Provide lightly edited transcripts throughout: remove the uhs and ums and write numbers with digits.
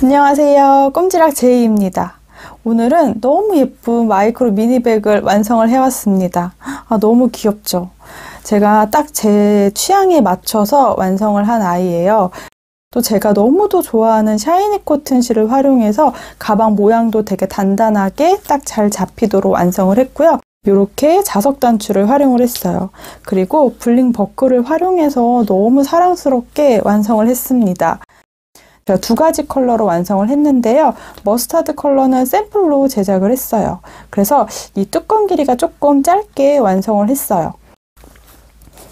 안녕하세요. 꼼지락 제이입니다. 오늘은 너무 예쁜 마이크로 미니백을 완성을 해왔습니다. 너무 귀엽죠? 제가 딱 제 취향에 맞춰서 완성을 한 아이예요. 또 제가 너무도 좋아하는 샤이니 코튼 실을 활용해서 가방 모양도 되게 단단하게 딱 잘 잡히도록 완성을 했고요. 이렇게 자석 단추를 활용을 했어요. 그리고 블링 버클을 활용해서 너무 사랑스럽게 완성을 했습니다. 제가 두 가지 컬러로 완성을 했는데요. 머스타드 컬러는 샘플로 제작을 했어요. 그래서 이 뚜껑 길이가 조금 짧게 완성을 했어요.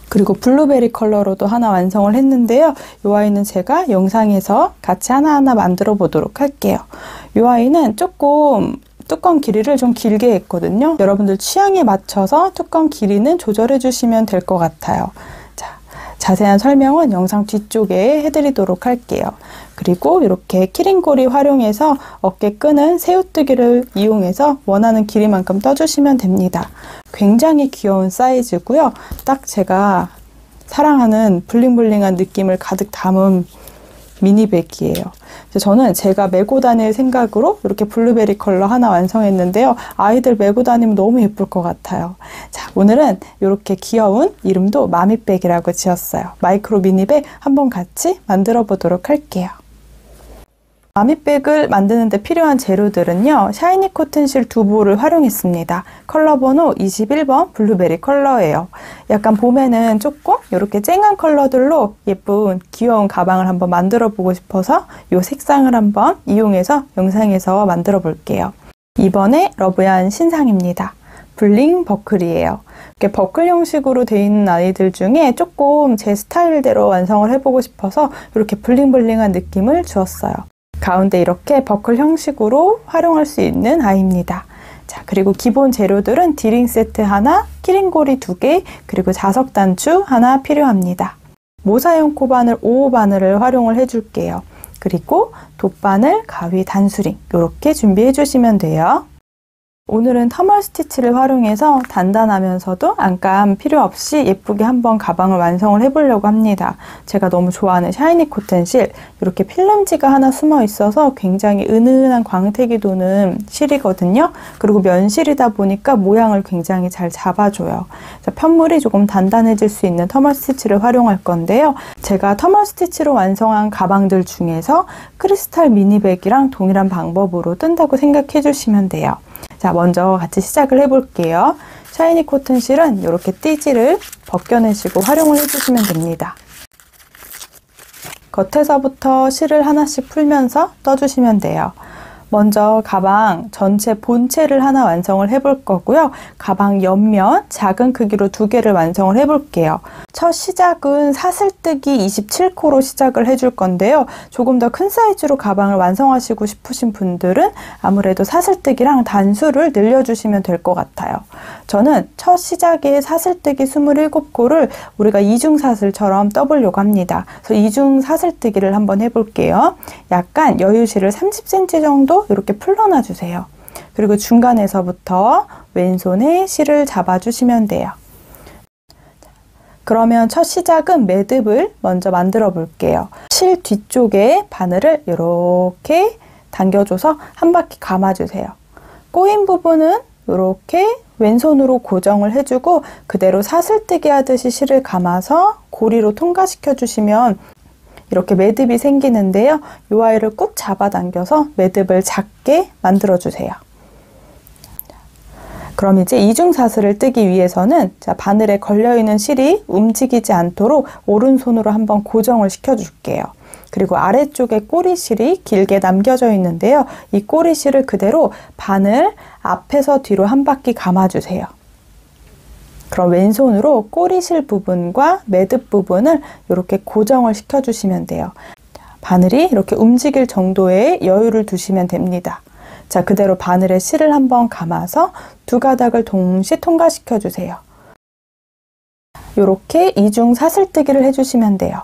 그리고 블루베리 컬러로도 하나 완성을 했는데요. 이 아이는 제가 영상에서 같이 하나하나 만들어 보도록 할게요. 이 아이는 조금 뚜껑 길이를 좀 길게 했거든요. 여러분들 취향에 맞춰서 뚜껑 길이는 조절해 주시면 될 것 같아요. 자, 자세한 설명은 영상 뒤쪽에 해드리도록 할게요. 그리고 이렇게 키링고리 활용해서 어깨 끄는 새우뜨기를 이용해서 원하는 길이만큼 떠주시면 됩니다. 굉장히 귀여운 사이즈고요. 딱 제가 사랑하는 블링블링한 느낌을 가득 담은 미니백이에요. 저는 제가 메고 다닐 생각으로 이렇게 블루베리 컬러 하나 완성했는데요. 아이들 메고 다니면 너무 예쁠 것 같아요. 자, 오늘은 이렇게 귀여운 이름도 마미백이라고 지었어요. 마이크로 미니백 한번 같이 만들어 보도록 할게요. 마미백을 만드는 데 필요한 재료들은요. 샤이니 코튼 실 2부를 활용했습니다. 컬러 번호 21번 블루베리 컬러예요. 약간 봄에는 조금 이렇게 쨍한 컬러들로 예쁜 귀여운 가방을 한번 만들어 보고 싶어서 이 색상을 한번 이용해서 영상에서 만들어 볼게요. 이번에 러브한 신상입니다. 블링 버클이에요. 이렇게 버클 형식으로 되어 있는 아이들 중에 조금 제 스타일대로 완성을 해보고 싶어서 이렇게 블링블링한 느낌을 주었어요. 가운데 이렇게 버클 형식으로 활용할 수 있는 아이입니다. 자, 그리고 기본 재료들은 디링 세트 하나, 키링고리 2개, 그리고 자석 단추 하나 필요합니다. 모사용 코바늘 5호 바늘을 활용을 해줄게요. 그리고 돗바늘, 가위, 단수링 이렇게 준비해 주시면 돼요. 오늘은 터멀 스티치를 활용해서 단단하면서도 안감 필요 없이 예쁘게 한번 가방을 완성을 해보려고 합니다. 제가 너무 좋아하는 샤이니 코튼 실, 이렇게 필름지가 하나 숨어 있어서 굉장히 은은한 광택이 도는 실이거든요. 그리고 면실이다 보니까 모양을 굉장히 잘 잡아줘요. 자, 편물이 조금 단단해질 수 있는 터멀 스티치를 활용할 건데요. 제가 터멀 스티치로 완성한 가방들 중에서 크리스탈 미니백이랑 동일한 방법으로 뜬다고 생각해 주시면 돼요. 자, 먼저 같이 시작을 해볼게요. 샤이니 코튼 실은 이렇게 띠지를 벗겨내시고 활용을 해주시면 됩니다. 겉에서부터 실을 하나씩 풀면서 떠주시면 돼요. 먼저 가방 전체 본체를 하나 완성을 해볼 거고요. 가방 옆면 작은 크기로 2개를 완성을 해볼게요. 첫 시작은 사슬뜨기 27코로 시작을 해줄 건데요. 조금 더 큰 사이즈로 가방을 완성하시고 싶으신 분들은 아무래도 사슬뜨기랑 단수를 늘려주시면 될 것 같아요. 저는 첫 시작에 사슬뜨기 27코를 우리가 이중사슬처럼 떠보려고 합니다. 그래서 이중 사슬뜨기를 한번 해볼게요. 약간 여유실을 30cm 정도 이렇게 풀러놔 주세요. 그리고 중간에서부터 왼손에 실을 잡아주시면 돼요. 그러면 첫 시작은 매듭을 먼저 만들어 볼게요. 실 뒤쪽에 바늘을 이렇게 당겨줘서 한 바퀴 감아주세요. 꼬인 부분은 이렇게 왼손으로 고정을 해주고 그대로 사슬뜨기 하듯이 실을 감아서 고리로 통과시켜 주시면 이렇게 매듭이 생기는데요. 이 아이를 꾹 잡아당겨서 매듭을 작게 만들어주세요. 그럼 이제 이중사슬을 뜨기 위해서는 바늘에 걸려있는 실이 움직이지 않도록 오른손으로 한번 고정을 시켜줄게요. 그리고 아래쪽에 꼬리실이 길게 남겨져 있는데요. 이 꼬리실을 그대로 바늘 앞에서 뒤로 한 바퀴 감아주세요. 그럼 왼손으로 꼬리실 부분과 매듭 부분을 이렇게 고정을 시켜주시면 돼요. 바늘이 이렇게 움직일 정도의 여유를 두시면 됩니다. 자, 그대로 바늘에 실을 한번 감아서 2가닥을 동시에 통과시켜 주세요. 이렇게 이중 사슬뜨기를 해주시면 돼요.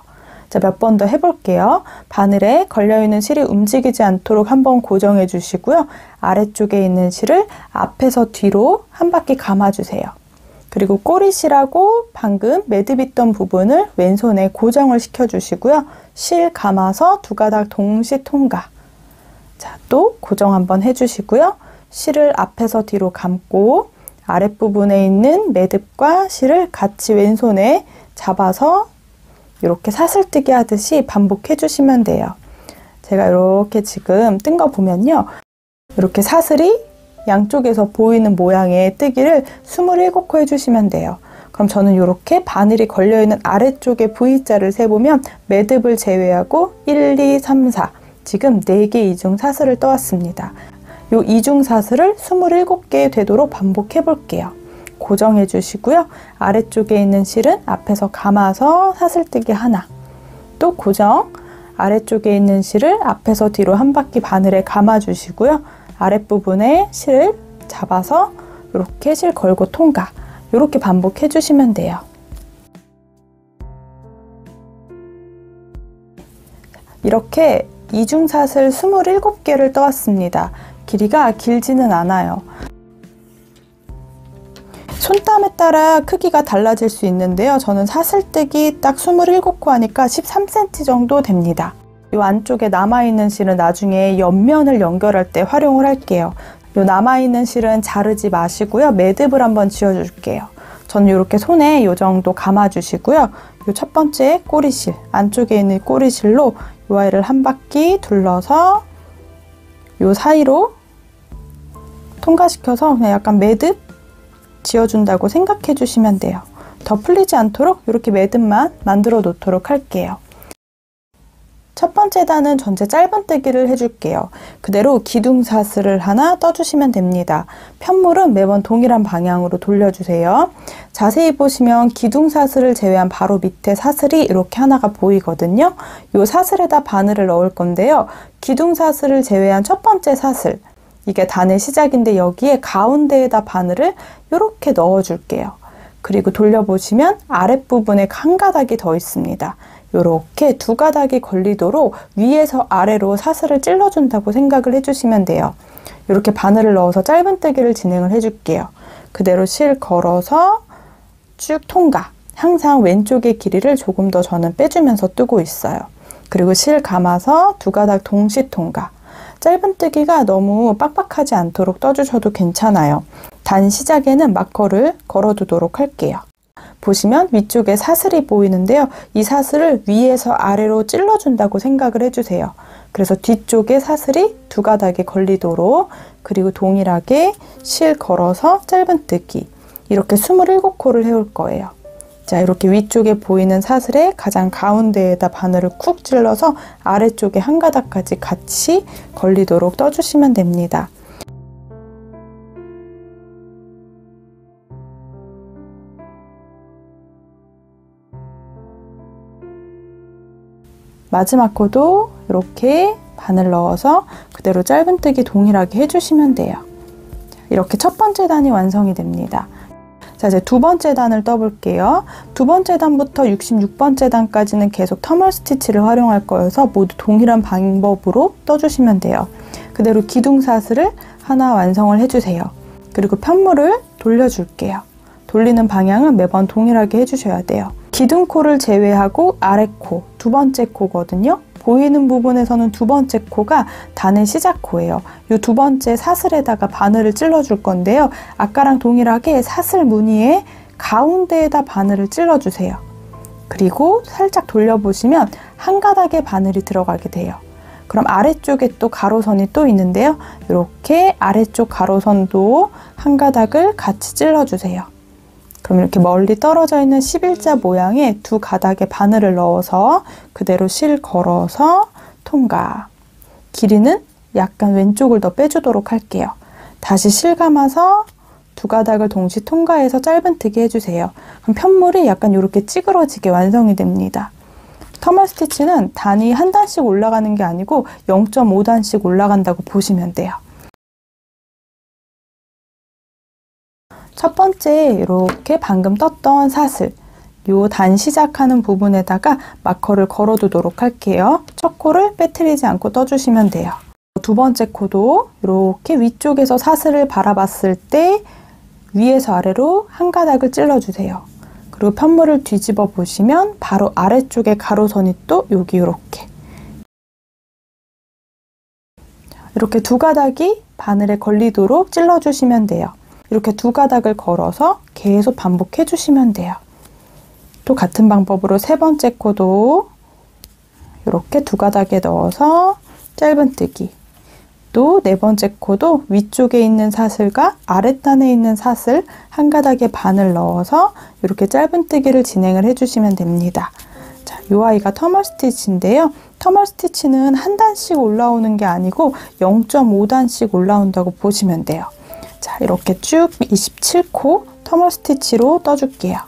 자, 몇 번 더 해볼게요. 바늘에 걸려있는 실이 움직이지 않도록 한번 고정해 주시고요. 아래쪽에 있는 실을 앞에서 뒤로 한 바퀴 감아주세요. 그리고 꼬리실하고 방금 매듭 있던 부분을 왼손에 고정을 시켜주시고요. 실 감아서 2가닥 동시 통과. 자, 또 고정 한번 해주시고요. 실을 앞에서 뒤로 감고 아랫부분에 있는 매듭과 실을 같이 왼손에 잡아서 이렇게 사슬뜨기 하듯이 반복해 주시면 돼요. 제가 이렇게 지금 뜬 거 보면요. 이렇게 사슬이 양쪽에서 보이는 모양의 뜨기를 27코 해주시면 돼요. 그럼 저는 이렇게 바늘이 걸려있는 아래쪽에 V자를 세보면 매듭을 제외하고 1, 2, 3, 4 지금 4개 이중 사슬을 떠왔습니다. 이 이중 사슬을 27개 되도록 반복해 볼게요. 고정해 주시고요. 아래쪽에 있는 실은 앞에서 감아서 사슬뜨기 하나, 또 고정, 아래쪽에 있는 실을 앞에서 뒤로 한 바퀴 바늘에 감아 주시고요. 아랫부분에 실을 잡아서 이렇게 실 걸고 통과, 이렇게 반복해 주시면 돼요. 이렇게 이중사슬 27개를 떠왔습니다. 길이가 길지는 않아요. 손땀에 따라 크기가 달라질 수 있는데요. 저는 사슬뜨기 딱 27코 하니까 13cm 정도 됩니다. 이 안쪽에 남아있는 실은 나중에 옆면을 연결할 때 활용을 할게요. 이 남아있는 실은 자르지 마시고요. 매듭을 한번 지어줄게요. 저는 이렇게 손에 이 정도 감아주시고요. 이 첫 번째 꼬리실, 안쪽에 있는 꼬리실로 이 아이를 한 바퀴 둘러서 이 사이로 통과시켜서 그냥 약간 매듭 지어준다고 생각해 주시면 돼요. 더 풀리지 않도록 이렇게 매듭만 만들어 놓도록 할게요. 첫 번째 단은 전체 짧은뜨기를 해줄게요. 그대로 기둥사슬을 하나 떠주시면 됩니다. 편물은 매번 동일한 방향으로 돌려주세요. 자세히 보시면 기둥사슬을 제외한 바로 밑에 사슬이 이렇게 하나가 보이거든요. 이 사슬에다 바늘을 넣을 건데요. 기둥사슬을 제외한 첫 번째 사슬, 이게 단의 시작인데 여기에 가운데에다 바늘을 이렇게 넣어줄게요. 그리고 돌려보시면 아랫부분에 한 가닥이 더 있습니다. 이렇게 두 가닥이 걸리도록 위에서 아래로 사슬을 찔러준다고 생각을 해주시면 돼요. 이렇게 바늘을 넣어서 짧은뜨기를 진행을 해줄게요. 그대로 실 걸어서 쭉 통과. 항상 왼쪽의 길이를 조금 더 저는 빼주면서 뜨고 있어요. 그리고 실 감아서 두 가닥 동시 통과. 짧은뜨기가 너무 빡빡하지 않도록 떠주셔도 괜찮아요. 단 시작에는 마커를 걸어두도록 할게요. 보시면 위쪽에 사슬이 보이는데요. 이 사슬을 위에서 아래로 찔러준다고 생각을 해주세요. 그래서 뒤쪽에 사슬이 두 가닥에 걸리도록, 그리고 동일하게 실 걸어서 짧은뜨기, 이렇게 27코를 해올 거예요. 자, 이렇게 위쪽에 보이는 사슬의 가장 가운데에다 바늘을 쿡 찔러서 아래쪽에 한 가닥까지 같이 걸리도록 떠주시면 됩니다. 마지막 코도 이렇게 바늘 넣어서 그대로 짧은뜨기 동일하게 해주시면 돼요. 이렇게 첫 번째 단이 완성이 됩니다. 자, 이제 두 번째 단을 떠볼게요. 두 번째 단부터 66번째 단까지는 계속 터널 스티치를 활용할 거여서 모두 동일한 방법으로 떠주시면 돼요. 그대로 기둥사슬을 하나 완성을 해주세요. 그리고 편물을 돌려줄게요. 돌리는 방향은 매번 동일하게 해주셔야 돼요. 기둥코를 제외하고 아래 코, 두 번째 코거든요. 보이는 부분에서는 두 번째 코가 단의 시작 코예요. 이 두 번째 사슬에다가 바늘을 찔러줄 건데요. 아까랑 동일하게 사슬 무늬의 가운데에다 바늘을 찔러주세요. 그리고 살짝 돌려보시면 한 가닥의 바늘이 들어가게 돼요. 그럼 아래쪽에 또 가로선이 또 있는데요. 이렇게 아래쪽 가로선도 한 가닥을 같이 찔러주세요. 그럼 이렇게 멀리 떨어져 있는 11자 모양의 두 가닥에 바늘을 넣어서 그대로 실 걸어서 통과. 길이는 약간 왼쪽을 더 빼주도록 할게요. 다시 실 감아서 두 가닥을 동시 통과해서 짧은뜨기 해주세요. 그럼 편물이 약간 이렇게 찌그러지게 완성이 됩니다. 터널 스티치는 단이 한 단씩 올라가는 게 아니고 0.5단씩 올라간다고 보시면 돼요. 첫 번째 이렇게 방금 떴던 사슬, 요 단 시작하는 부분에다가 마커를 걸어두도록 할게요. 첫 코를 빼뜨리지 않고 떠주시면 돼요. 두 번째 코도 이렇게 위쪽에서 사슬을 바라봤을 때 위에서 아래로 한 가닥을 찔러주세요. 그리고 편물을 뒤집어 보시면 바로 아래쪽에 가로선이 또 여기 이렇게. 이렇게 두 가닥이 바늘에 걸리도록 찔러주시면 돼요. 이렇게 두 가닥을 걸어서 계속 반복해 주시면 돼요. 또 같은 방법으로 세 번째 코도 이렇게 두 가닥에 넣어서 짧은뜨기. 또 네 번째 코도 위쪽에 있는 사슬과 아랫단에 있는 사슬 한 가닥에 반을 넣어서 이렇게 짧은뜨기를 진행을 해주시면 됩니다. 자, 이 아이가 터멀 스티치인데요. 터멀 스티치는 한 단씩 올라오는 게 아니고 0.5단씩 올라온다고 보시면 돼요. 자, 이렇게 쭉 27코 터멀 스티치로 떠줄게요.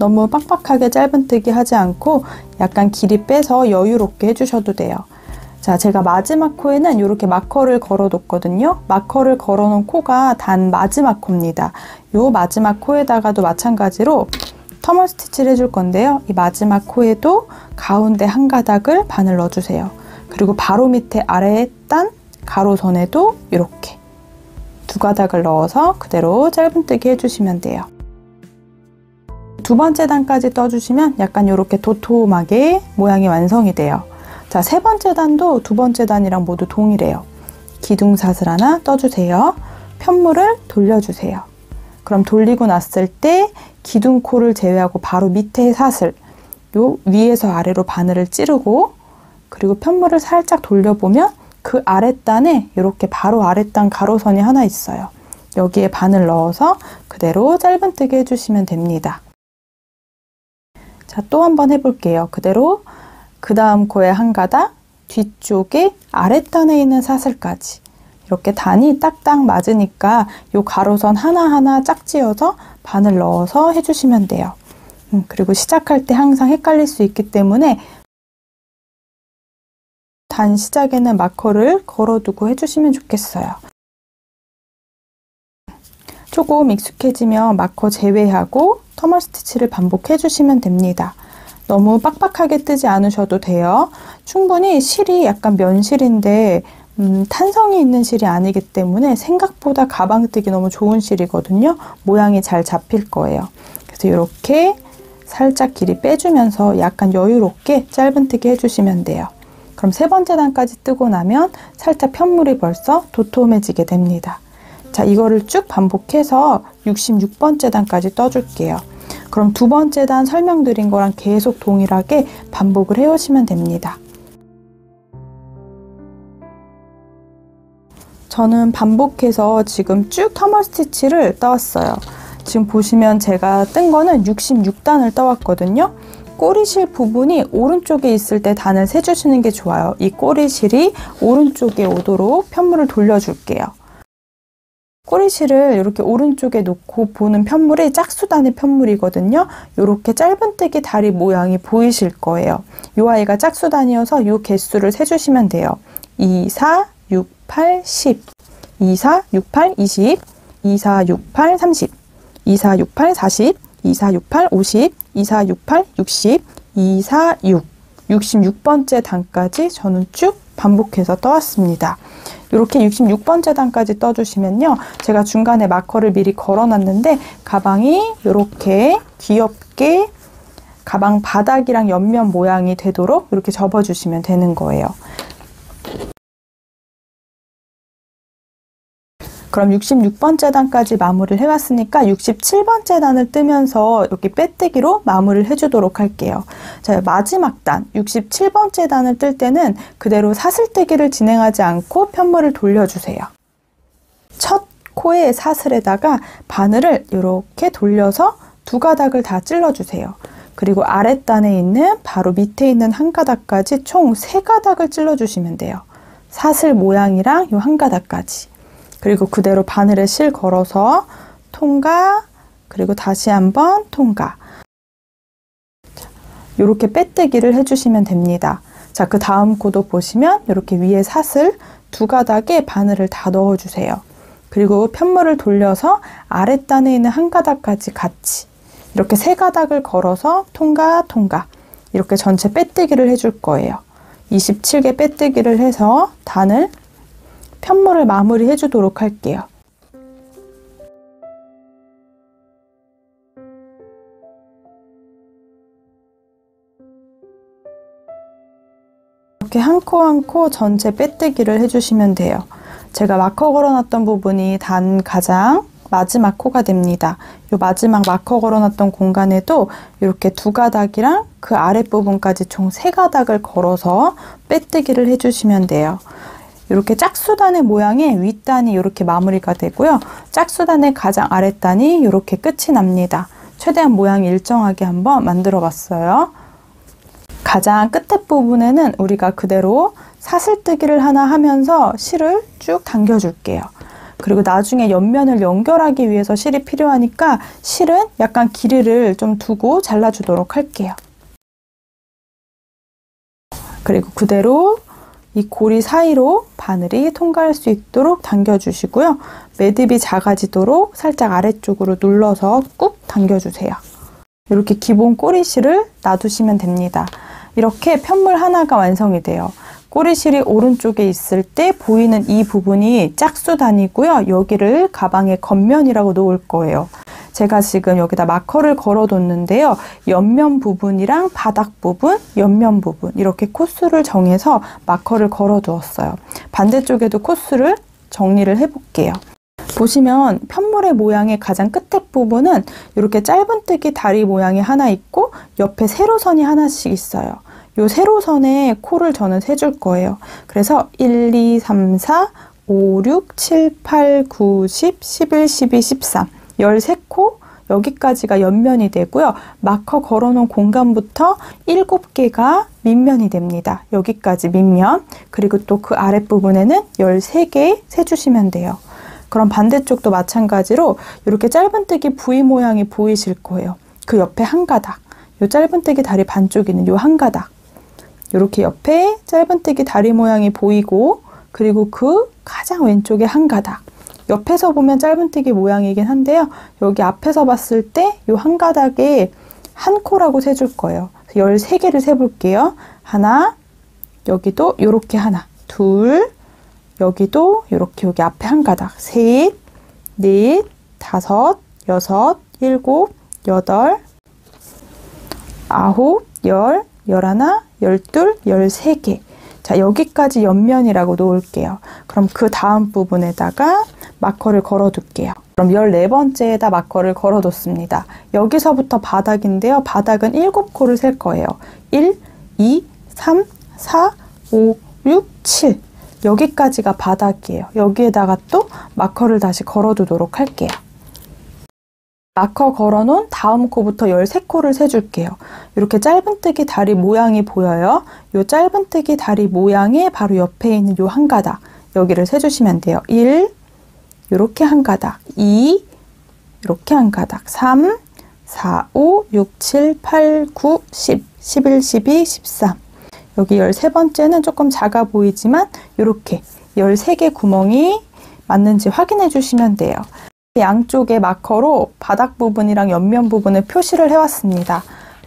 너무 빡빡하게 짧은뜨기 하지 않고 약간 길이 빼서 여유롭게 해주셔도 돼요. 자, 제가 마지막 코에는 이렇게 마커를 걸어 뒀거든요. 마커를 걸어 놓은 코가 단 마지막 코입니다. 이 마지막 코에다가도 마찬가지로 터멀 스티치를 해줄 건데요. 이 마지막 코에도 가운데 한 가닥을 바늘 넣어주세요. 그리고 바로 밑에 아래 단 가로선에도 이렇게 두 가닥을 넣어서 그대로 짧은뜨기 해주시면 돼요. 두 번째 단까지 떠주시면 약간 이렇게 도톰하게 모양이 완성이 돼요. 자, 세 번째 단도 두 번째 단이랑 모두 동일해요. 기둥사슬 하나 떠주세요. 편물을 돌려주세요. 그럼 돌리고 났을 때 기둥코를 제외하고 바로 밑에 사슬, 요 위에서 아래로 바늘을 찌르고 그리고 편물을 살짝 돌려보면 그 아랫단에 이렇게 바로 아랫단 가로선이 하나 있어요. 여기에 바늘 넣어서 그대로 짧은뜨기 해주시면 됩니다. 자, 또 한번 해볼게요. 그대로 그 다음 코에 한 가닥, 뒤쪽에 아랫단에 있는 사슬까지 이렇게 단이 딱딱 맞으니까 이 가로선 하나하나 짝지어서 바늘 넣어서 해주시면 돼요. 그리고 시작할 때 항상 헷갈릴 수 있기 때문에 단 시작에는 마커를 걸어두고 해주시면 좋겠어요. 조금 익숙해지면 마커 제외하고 터멀 스티치를 반복해 주시면 됩니다. 너무 빡빡하게 뜨지 않으셔도 돼요. 충분히 실이 약간 면실인데 탄성이 있는 실이 아니기 때문에 생각보다 가방 뜨기 너무 좋은 실이거든요. 모양이 잘 잡힐 거예요. 그래서 이렇게 살짝 길이 빼주면서 약간 여유롭게 짧은뜨기 해주시면 돼요. 그럼 세 번째 단까지 뜨고 나면 살짝 편물이 벌써 도톰해지게 됩니다. 자, 이거를 쭉 반복해서 66번째 단까지 떠줄게요. 그럼 두 번째 단 설명드린 거랑 계속 동일하게 반복을 해오시면 됩니다. 저는 반복해서 지금 쭉 터멀 스티치를 떠왔어요. 지금 보시면 제가 뜬 거는 66단을 떠왔거든요. 꼬리실 부분이 오른쪽에 있을 때 단을 세주시는 게 좋아요. 이 꼬리실이 오른쪽에 오도록 편물을 돌려줄게요. 꼬리실을 이렇게 오른쪽에 놓고 보는 편물이 짝수단의 편물이거든요. 이렇게 짧은뜨기 다리 모양이 보이실 거예요. 이 아이가 짝수단이어서 이 개수를 세주시면 돼요. 2, 4, 6, 8, 10 2, 4, 6, 8, 20 2, 4, 6, 8, 30 2, 4, 6, 8, 40 2, 4, 6, 8, 50 2, 4, 6, 8, 60 2, 4, 6 66번째 단까지 저는 쭉 반복해서 떠왔습니다. 이렇게 66번째 단까지 떠주시면요. 제가 중간에 마커를 미리 걸어놨는데 가방이 이렇게 귀엽게 가방 바닥이랑 옆면 모양이 되도록 이렇게 접어주시면 되는 거예요. 그럼 66번째 단까지 마무리를 해왔으니까 67번째 단을 뜨면서 이렇게 빼뜨기로 마무리를 해주도록 할게요. 자, 마지막 단, 67번째 단을 뜰 때는 그대로 사슬뜨기를 진행하지 않고 편물을 돌려주세요. 첫 코의 사슬에다가 바늘을 이렇게 돌려서 두 가닥을 다 찔러주세요. 그리고 아랫단에 있는 바로 밑에 있는 한 가닥까지 총 3가닥을 찔러주시면 돼요. 사슬 모양이랑 이 한 가닥까지. 그리고 그대로 바늘에 실 걸어서 통과, 그리고 다시 한번 통과. 이렇게 빼뜨기를 해주시면 됩니다. 자, 그 다음 코도 보시면 이렇게 위에 사슬 두 가닥에 바늘을 다 넣어주세요. 그리고 편물을 돌려서 아랫단에 있는 한 가닥까지 같이 이렇게 3가닥을 걸어서 통과, 통과. 이렇게 전체 빼뜨기를 해줄 거예요. 27개 빼뜨기를 해서 단을 편물을 마무리 해주도록 할게요. 이렇게 한 코 한 코 전체 빼뜨기를 해주시면 돼요. 제가 마커 걸어놨던 부분이 단 가장 마지막 코가 됩니다. 이 마지막 마커 걸어놨던 공간에도 이렇게 2가닥이랑 그 아랫부분까지 총 3가닥을 걸어서 빼뜨기를 해주시면 돼요. 이렇게 짝수단의 모양의 윗단이 이렇게 마무리가 되고요. 짝수단의 가장 아랫단이 이렇게 끝이 납니다. 최대한 모양이 일정하게 한번 만들어 봤어요. 가장 끝에 부분에는 우리가 그대로 사슬뜨기를 하나 하면서 실을 쭉 당겨줄게요. 그리고 나중에 옆면을 연결하기 위해서 실이 필요하니까 실은 약간 길이를 좀 두고 잘라주도록 할게요. 그리고 그대로 이 고리 사이로 바늘이 통과할 수 있도록 당겨주시고요. 매듭이 작아지도록 살짝 아래쪽으로 눌러서 꾹 당겨주세요. 이렇게 기본 꼬리실을 놔두시면 됩니다. 이렇게 편물 하나가 완성이 돼요. 꼬리실이 오른쪽에 있을 때 보이는 이 부분이 짝수단이고요. 여기를 가방의 겉면이라고 놓을 거예요. 제가 지금 여기다 마커를 걸어뒀는데요. 옆면 부분이랑 바닥 부분, 옆면 부분 이렇게 코스를 정해서 마커를 걸어두었어요. 반대쪽에도 코스를 정리를 해볼게요. 보시면 편물의 모양의 가장 끝에 부분은 이렇게 짧은뜨기 다리 모양이 하나 있고 옆에 세로선이 하나씩 있어요. 이 세로선에 코를 저는 세줄 거예요. 그래서 1, 2, 3, 4, 5, 6, 7, 8, 9, 10, 11, 12, 13 13코 여기까지가 옆면이 되고요. 마커 걸어놓은 공간부터 7개가 밑면이 됩니다. 여기까지 밑면. 그리고 또 그 아랫부분에는 13개 세주시면 돼요. 그럼 반대쪽도 마찬가지로 이렇게 짧은뜨기 V 모양이 보이실 거예요. 그 옆에 한 가닥. 이 짧은뜨기 다리 반쪽에 있는 이 한 가닥. 이렇게 옆에 짧은뜨기 다리 모양이 보이고 그리고 그 가장 왼쪽에 한 가닥. 옆에서 보면 짧은뜨기 모양이긴 한데요. 여기 앞에서 봤을 때 이 한 가닥에 한 코라고 세줄 거예요. 13개를 세볼게요. 하나, 여기도 이렇게 하나, 둘, 여기도 이렇게 여기 앞에 한 가닥, 셋, 넷, 다섯, 여섯, 일곱, 여덟, 아홉, 열, 열하나, 열둘, 13개. 자, 여기까지 옆면이라고 놓을게요. 그럼 그 다음 부분에다가 마커를 걸어둘게요. 그럼 14번째에다 마커를 걸어뒀습니다. 여기서부터 바닥인데요. 바닥은 7코를 셀 거예요. 1, 2, 3, 4, 5, 6, 7. 여기까지가 바닥이에요. 여기에다가 또 마커를 다시 걸어두도록 할게요. 마커 걸어놓은 다음 코부터 13코를 세줄게요. 이렇게 짧은뜨기 다리 모양이 보여요. 이 짧은뜨기 다리 모양의 바로 옆에 있는 이 한 가닥. 여기를 세주시면 돼요. 1, 이렇게 한 가닥. 2, 이렇게 한 가닥. 3, 4, 5, 6, 7, 8, 9, 10, 11, 12, 13. 여기 13번째는 조금 작아 보이지만 이렇게 13개 구멍이 맞는지 확인해 주시면 돼요. 양쪽에 마커로 바닥 부분이랑 옆면 부분을 표시를 해왔습니다.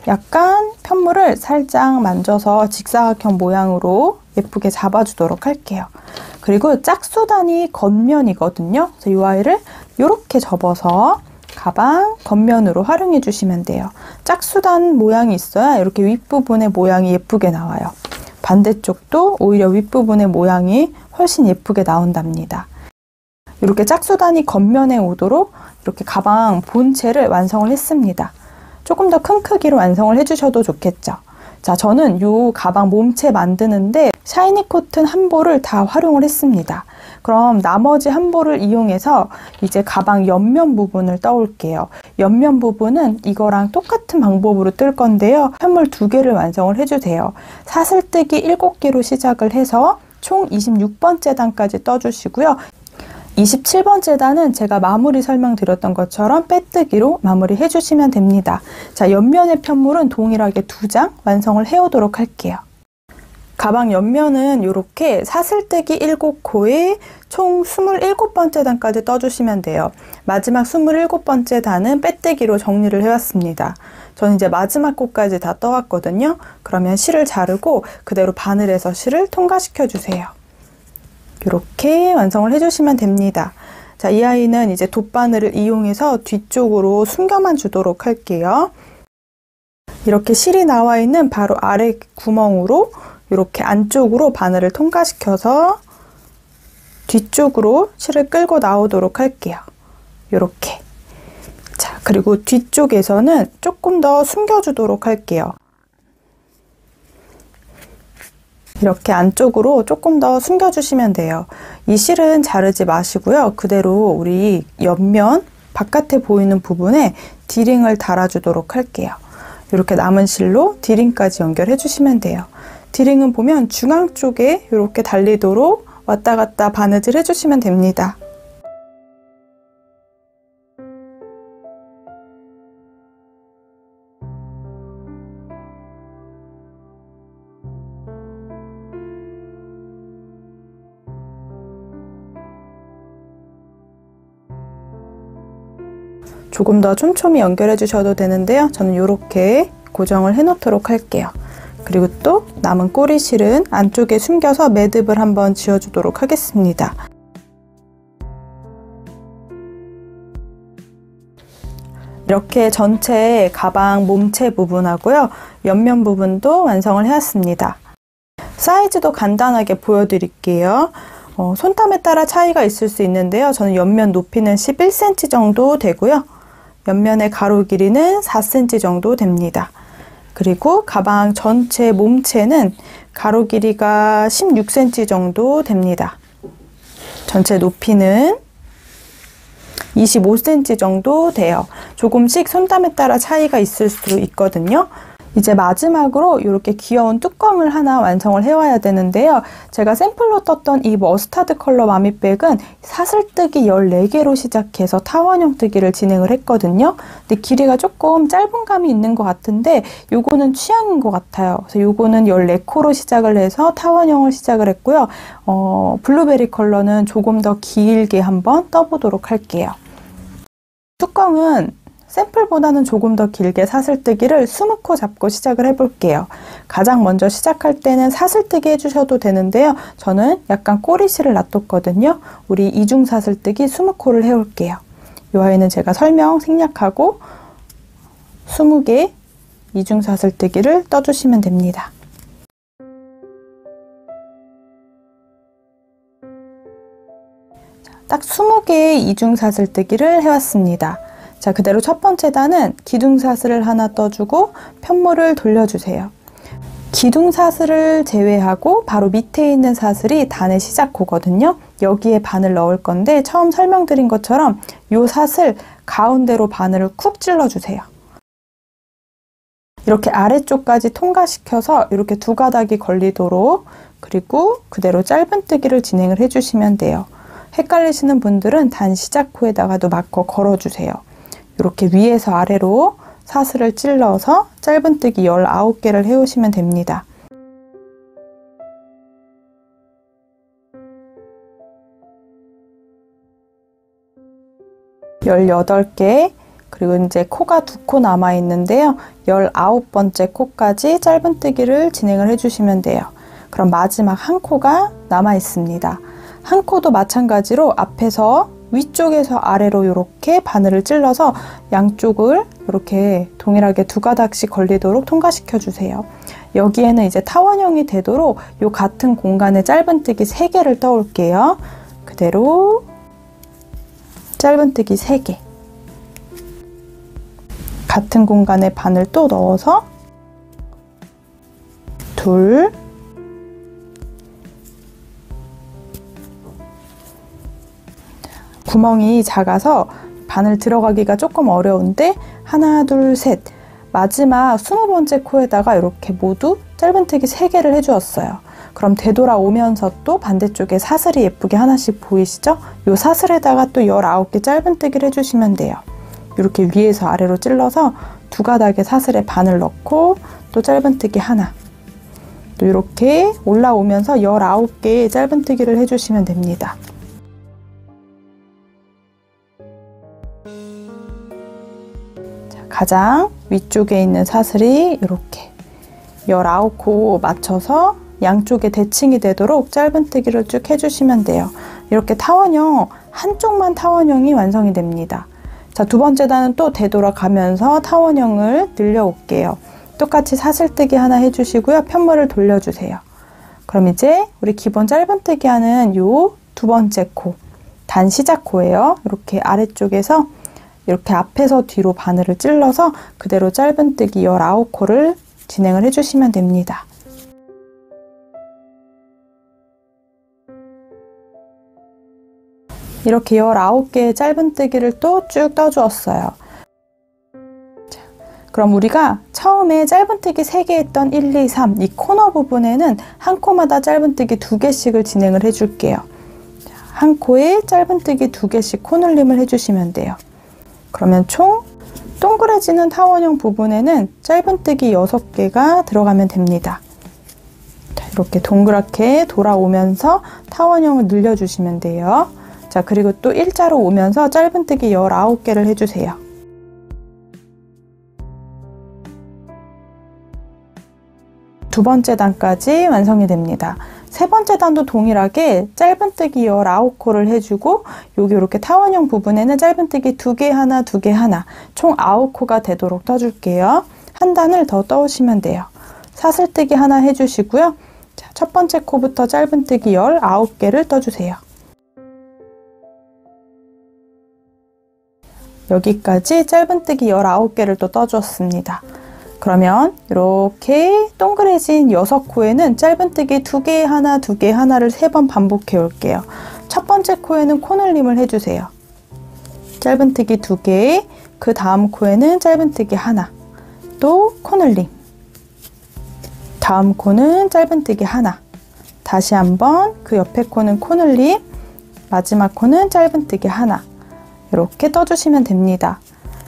약간 편물을 살짝 만져서 직사각형 모양으로 예쁘게 잡아주도록 할게요. 그리고 짝수단이 겉면이거든요. 그래서 이 아이를 이렇게 접어서 가방 겉면으로 활용해 주시면 돼요. 짝수단 모양이 있어야 이렇게 윗부분의 모양이 예쁘게 나와요. 반대쪽도 오히려 윗부분의 모양이 훨씬 예쁘게 나온답니다. 이렇게 짝수단이 겉면에 오도록 이렇게 가방 본체를 완성을 했습니다. 조금 더 큰 크기로 완성을 해주셔도 좋겠죠. 자, 저는 이 가방 몸체 만드는데 샤이니 코튼 한 볼을 다 활용을 했습니다. 그럼 나머지 한 볼을 이용해서 이제 가방 옆면 부분을 떠올게요. 옆면 부분은 이거랑 똑같은 방법으로 뜰 건데요. 편물 2개를 완성을 해주세요. 사슬뜨기 7개로 시작을 해서 총 26번째 단까지 떠주시고요. 27번째 단은 제가 마무리 설명드렸던 것처럼 빼뜨기로 마무리 해주시면 됩니다. 자, 옆면의 편물은 동일하게 2장 완성을 해오도록 할게요. 가방 옆면은 이렇게 사슬뜨기 7코에 총 27번째 단까지 떠주시면 돼요. 마지막 27번째 단은 빼뜨기로 정리를 해왔습니다. 저는 이제 마지막 코까지 다 떠왔거든요. 그러면 실을 자르고 그대로 바늘에서 실을 통과시켜 주세요. 이렇게 완성을 해주시면 됩니다. 자, 이 아이는 이제 돗바늘을 이용해서 뒤쪽으로 숨겨만 주도록 할게요. 이렇게 실이 나와 있는 바로 아래 구멍으로 이렇게 안쪽으로 바늘을 통과시켜서 뒤쪽으로 실을 끌고 나오도록 할게요. 이렇게. 자, 그리고 뒤쪽에서는 조금 더 숨겨주도록 할게요. 이렇게 안쪽으로 조금 더 숨겨주시면 돼요. 이 실은 자르지 마시고요. 그대로 우리 옆면 바깥에 보이는 부분에 디링을 달아주도록 할게요. 이렇게 남은 실로 디링까지 연결해 주시면 돼요. 디링은 보면 중앙 쪽에 이렇게 달리도록 왔다 갔다 바느질 해주시면 됩니다. 조금 더 촘촘히 연결해 주셔도 되는데요. 저는 이렇게 고정을 해 놓도록 할게요. 그리고 또 남은 꼬리실은 안쪽에 숨겨서 매듭을 한번 지어주도록 하겠습니다. 이렇게 전체 가방 몸체 부분하고요. 옆면 부분도 완성을 해왔습니다. 사이즈도 간단하게 보여드릴게요. 손땀에 따라 차이가 있을 수 있는데요. 저는 옆면 높이는 11cm 정도 되고요. 옆면의 가로 길이는 4cm 정도 됩니다. 그리고 가방 전체 몸체는 가로 길이가 16cm 정도 됩니다. 전체 높이는 25cm 정도 돼요. 조금씩 손땀에 따라 차이가 있을 수 있거든요. 이제 마지막으로 이렇게 귀여운 뚜껑을 하나 완성을 해와야 되는데요. 제가 샘플로 떴던 이 머스타드 컬러 마미백은 사슬뜨기 14개로 시작해서 타원형 뜨기를 진행을 했거든요. 근데 길이가 조금 짧은 감이 있는 것 같은데 요거는 취향인 것 같아요. 그래서 요거는 14코로 시작을 해서 타원형을 시작을 했고요. 블루베리 컬러는 조금 더 길게 한번 떠보도록 할게요. 뚜껑은 샘플보다는 조금 더 길게 사슬뜨기를 20코 잡고 시작을 해볼게요. 가장 먼저 시작할 때는 사슬뜨기 해주셔도 되는데요. 저는 약간 꼬리실을 놔뒀거든요. 우리 이중 사슬뜨기 20코를 해올게요. 이 아이는 제가 설명 생략하고 20개 이중 사슬뜨기를 떠주시면 됩니다. 딱 20개의 이중 사슬뜨기를 해왔습니다. 자, 그대로 첫 번째 단은 기둥사슬을 하나 떠주고 편물을 돌려주세요. 기둥사슬을 제외하고 바로 밑에 있는 사슬이 단의 시작코거든요. 여기에 바늘 넣을 건데 처음 설명드린 것처럼 이 사슬 가운데로 바늘을 쿡 찔러주세요. 이렇게 아래쪽까지 통과시켜서 이렇게 두 가닥이 걸리도록, 그리고 그대로 짧은뜨기를 진행을 해주시면 돼요. 헷갈리시는 분들은 단 시작코에다가도 마커 걸어주세요. 이렇게 위에서 아래로 사슬을 찔러서 짧은뜨기 19개를 해오시면 됩니다. (18개) 그리고 이제 코가 2코 남아 있는데요. 19번째 코까지 짧은뜨기를 진행을 해주시면 돼요. 그럼 마지막 한 코가 남아 있습니다. 한 코도 마찬가지로 앞에서 위쪽에서 아래로 이렇게 바늘을 찔러서 양쪽을 이렇게 동일하게 두 가닥씩 걸리도록 통과시켜 주세요. 여기에는 이제 타원형이 되도록 이 같은 공간에 짧은뜨기 3개를 떠올게요. 그대로 짧은뜨기 3개. 같은 공간에 바늘 또 넣어서 둘, 구멍이 작아서 바늘 들어가기가 조금 어려운데 하나, 둘, 셋. 마지막 20번째 코에다가 이렇게 모두 짧은뜨기 3개를 해주었어요. 그럼 되돌아오면서 또 반대쪽에 사슬이 예쁘게 하나씩 보이시죠? 이 사슬에다가 또 19개 짧은뜨기를 해주시면 돼요. 이렇게 위에서 아래로 찔러서 두 가닥의 사슬에 바늘 넣고 또 짧은뜨기 하나. 또 이렇게 올라오면서 19개의 짧은뜨기를 해주시면 됩니다. 가장 위쪽에 있는 사슬이 이렇게 19코 맞춰서 양쪽에 대칭이 되도록 짧은뜨기를 쭉 해주시면 돼요. 이렇게 타원형, 한쪽만 타원형이 완성이 됩니다. 자, 두 번째 단은 또 되돌아가면서 타원형을 늘려 올게요. 똑같이 사슬뜨기 하나 해주시고요. 편물을 돌려주세요. 그럼 이제 우리 기본 짧은뜨기 하는 요 두 번째 코, 단 시작 코예요. 이렇게 아래쪽에서 이렇게 앞에서 뒤로 바늘을 찔러서 그대로 짧은뜨기 19코를 진행을 해주시면 됩니다. 이렇게 19개의 짧은뜨기를 또 쭉 떠주었어요. 자, 그럼 우리가 처음에 짧은뜨기 3개 했던 1, 2, 3 이 코너 부분에는 한 코마다 짧은뜨기 2개씩을 진행을 해줄게요. 자, 한 코에 짧은뜨기 2개씩 코늘림을 해주시면 돼요. 그러면 총 동그래지는 타원형 부분에는 짧은뜨기 6개가 들어가면 됩니다. 자, 이렇게 동그랗게 돌아오면서 타원형을 늘려주시면 돼요. 자, 그리고 또 일자로 오면서 짧은뜨기 19개를 해주세요. 두 번째 단까지 완성이 됩니다. 세 번째 단도 동일하게 짧은뜨기 19코를 해주고 여기 이렇게 타원형 부분에는 짧은뜨기 2개 하나, 2개 하나 총 9코가 되도록 떠줄게요. 한 단을 더 떠오시면 돼요. 사슬뜨기 하나 해주시고요. 자, 첫 번째 코부터 짧은뜨기 19개를 떠주세요. 여기까지 짧은뜨기 19개를 또 떠주었습니다. 그러면 이렇게 동그래진 6코에는 짧은뜨기 2개 하나, 2개 하나를 3번 반복해 올게요. 첫 번째 코에는 코늘림을 해주세요. 짧은뜨기 2개, 그 다음 코에는 짧은뜨기 하나, 또 코늘림, 다음 코는 짧은뜨기 하나, 다시 한번 그 옆에 코는 코늘림, 마지막 코는 짧은뜨기 하나, 이렇게 떠주시면 됩니다.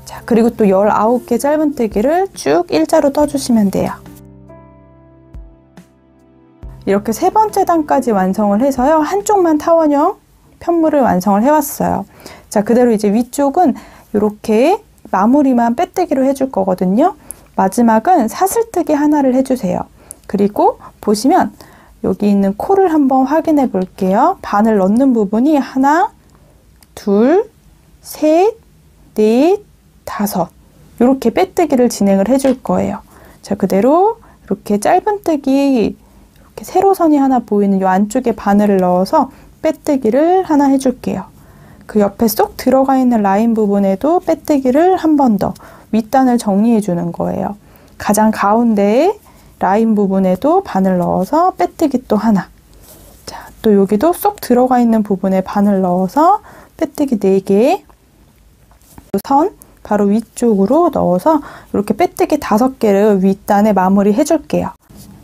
자, 그리고 또 19개 짧은뜨기를 쭉 일자로 떠주시면 돼요. 이렇게 세 번째 단까지 완성을 해서요. 한쪽만 타원형 편물을 완성을 해왔어요. 자, 그대로 이제 위쪽은 이렇게 마무리만 빼뜨기로 해줄 거거든요. 마지막은 사슬뜨기 하나를 해주세요. 그리고 보시면 여기 있는 코를 한번 확인해 볼게요. 바늘 넣는 부분이 하나, 둘, 셋, 넷, 다섯 이렇게 빼뜨기를 진행을 해줄 거예요. 자, 그대로 이렇게 짧은뜨기 이렇게 세로선이 하나 보이는 이 안쪽에 바늘을 넣어서 빼뜨기를 하나 해줄게요. 그 옆에 쏙 들어가 있는 라인 부분에도 빼뜨기를 한 번 더 윗단을 정리해 주는 거예요. 가장 가운데에 라인 부분에도 바늘 넣어서 빼뜨기 또 하나. 자, 또 여기도 쏙 들어가 있는 부분에 바늘 넣어서 빼뜨기 4개. 선 바로 위쪽으로 넣어서 이렇게 빼뜨기 5개를 윗단에 마무리 해줄게요.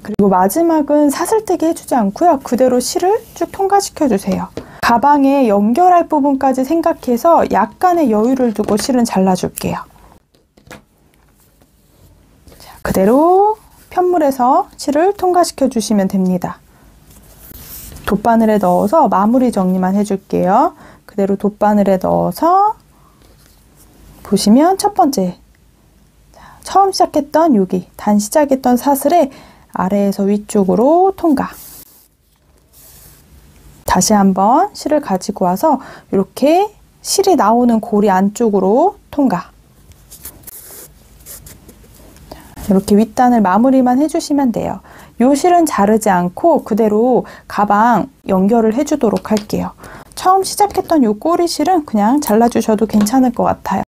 그리고 마지막은 사슬뜨기 해주지 않고요. 그대로 실을 쭉 통과시켜 주세요. 가방에 연결할 부분까지 생각해서 약간의 여유를 두고 실은 잘라줄게요. 자, 그대로 편물에서 실을 통과시켜 주시면 됩니다. 돗바늘에 넣어서 마무리 정리만 해줄게요. 그대로 돗바늘에 넣어서 보시면 첫 번째 처음 시작했던 여기 단 시작했던 사슬에 아래에서 위쪽으로 통과. 다시 한번 실을 가지고 와서 이렇게 실이 나오는 고리 안쪽으로 통과. 이렇게 윗단을 마무리만 해주시면 돼요. 이 실은 자르지 않고 그대로 가방 연결을 해주도록 할게요. 처음 시작했던 이 꼬리 실은 그냥 잘라주셔도 괜찮을 것 같아요.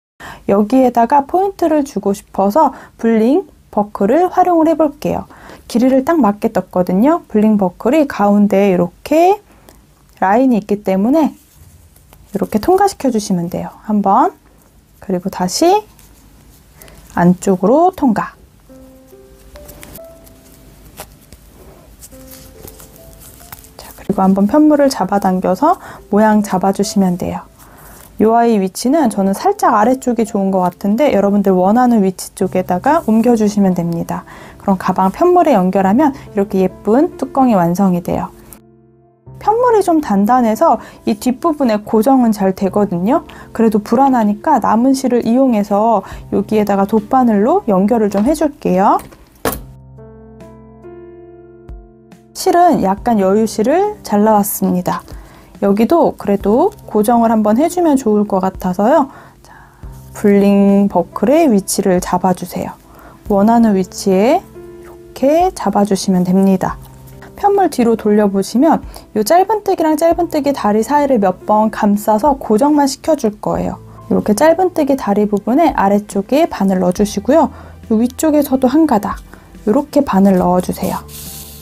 여기에다가 포인트를 주고 싶어서 블링 버클을 활용을 해볼게요. 길이를 딱 맞게 떴거든요. 블링 버클이 가운데에 이렇게 라인이 있기 때문에 이렇게 통과시켜 주시면 돼요. 한번, 그리고 다시 안쪽으로 통과. 자, 그리고 한번 편물을 잡아당겨서 모양 잡아주시면 돼요. 이 아이 위치는 저는 살짝 아래쪽이 좋은 것 같은데 여러분들 원하는 위치 쪽에다가 옮겨주시면 됩니다. 그럼 가방 편물에 연결하면 이렇게 예쁜 뚜껑이 완성이 돼요. 편물이 좀 단단해서 이 뒷부분에 고정은 잘 되거든요. 그래도 불안하니까 남은 실을 이용해서 여기에다가 돗바늘로 연결을 좀 해줄게요. 실은 약간 여유실을 잘라왔습니다. 여기도 그래도 고정을 한번 해주면 좋을 것 같아서요. 자, 블링 버클의 위치를 잡아주세요. 원하는 위치에 이렇게 잡아주시면 됩니다. 편물 뒤로 돌려보시면 이 짧은뜨기랑 짧은뜨기 다리 사이를 몇 번 감싸서 고정만 시켜줄 거예요. 이렇게 짧은뜨기 다리 부분에 아래쪽에 바늘 넣어주시고요. 이 위쪽에서도 한 가닥 이렇게 바늘 넣어주세요.